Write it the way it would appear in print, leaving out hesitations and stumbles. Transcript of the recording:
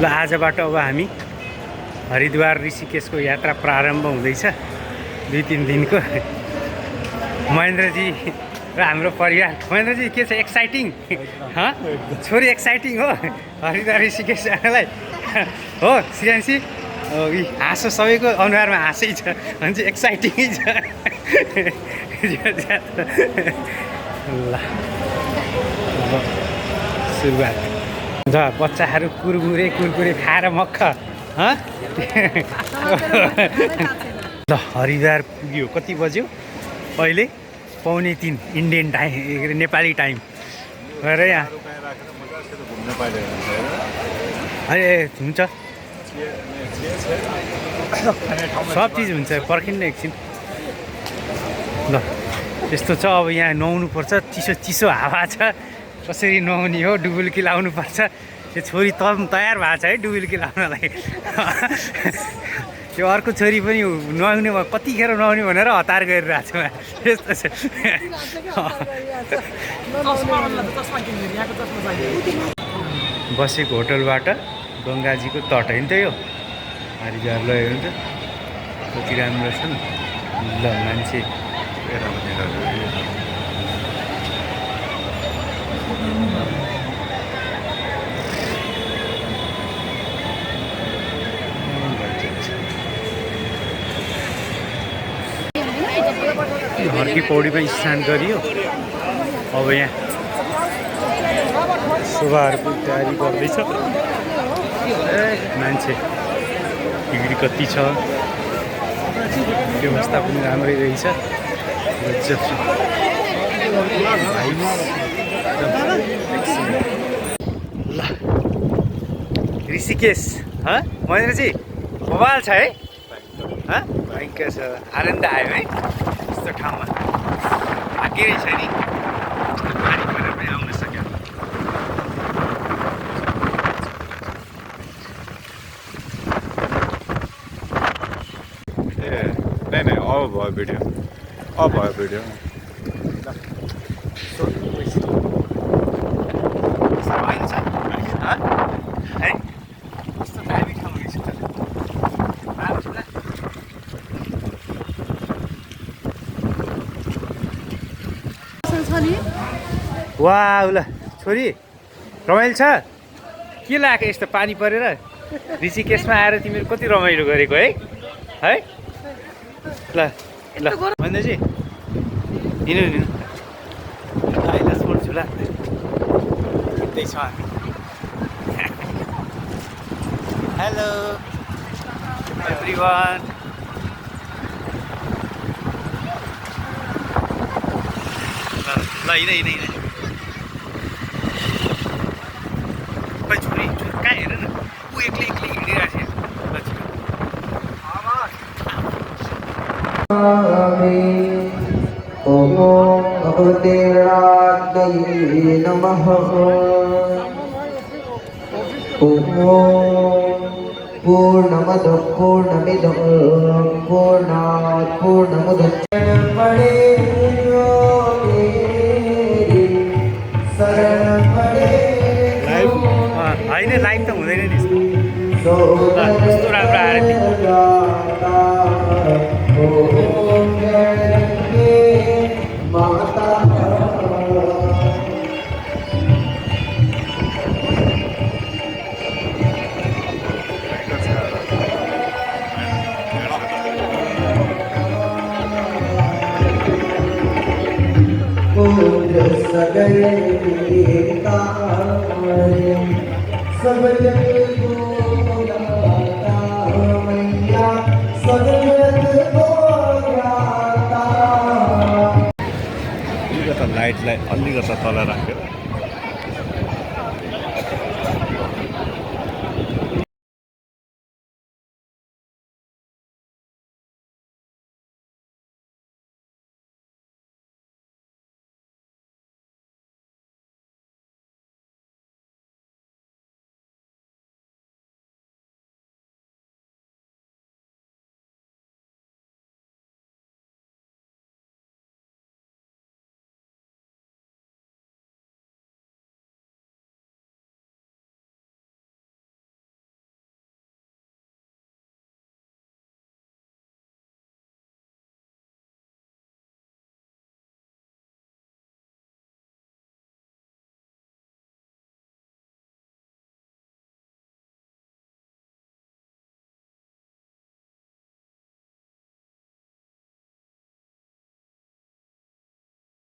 ल आजबाट अब हामी हरिद्वार ऋषिकेशको यात्रा प्रारम्भ हुँदैछ 2-3 दिनको। महेन्द्रजी र हाम्रो परिवार। महेन्द्रजी के छ एक्साइटिङ? छोरी एक्साइटिङ हो हरिद्वार ऋषिकेश जानलाई हो श्रीयांशी? हाँसो सबैको अनुहारमा हाँसै छ भने चाहिँ एक्साइटिङै छ। ल सुरुवात ल बच्चाहरू कुरकुरे खाएर मक्ख ल हरिद्वार पुग्यो। कति बज्यो अहिले? 2:45 इन्डियन टाइम, नेपाली टाइम भएर यहाँ अरे हुन्छ सब चिज हुन्छ, पर्खिनु एकछिन। ल यस्तो छ अब यहाँ नुहाउनु पर्छ, चिसो हावा छ, कसरी नुहाउने हो? डुबुल्की लाउनु पर्छ। यो छोरी तयार भएको छ है डुबुल्की लाउनलाई। यो अर्को छोरी पनि नुहाउने भयो, कतिखेर नुहाउने भनेर हतार गरिरहेको छु यस्तो छ। बसेको होटलबाट गङ्गाजीको तट होइन त यो हरिद्वार लगेको हुन्छ। कति राम्रो छ नि। ल मान्छे हर्की पौडीमा स्नान गरियो। अब यहाँ शोभाहरूको तयारी गर्दैछ। मान्छे भिड कति छ, व्यवस्था पनि राम्रै रहेछ। ल ऋषिकेश महेन्द्रजी बवाल छ है, भयङ्कर छ। आनन्द आयो है यस्तो ठाउँमा। भाग्य रहेछ नि यस्तो पानी परेर पनि आउन सक्यो। नहीं अब भयो भिडियो, अब भयो भिडियो। वाह ल छोरी रमाइलो छ? के लाग्यो यस्तो पानी परेर? ऋषिकेशमा आएर तिमीहरू कति रमाइलो गरेको है है? ल ल महेन्द्रजी दिनु नि अहिले छोड्छु ल। हिँड्दैछौँ हामी। Hello everyone. ल हिँड खै छोरी कहाँ हेर न, ऊ एक्लै हिँडिरहेको छ। ओम भगवते रात्मये नमः। ओम पूर्णमद पूर्णमिदं पूर्णात् पूर्णमुदच्यते। पड़े शरण पड़े होइन लाइभ त हुँदैन नि कस्तो राम्रो आएर लाइटलाई अलिकति तल राख्यो।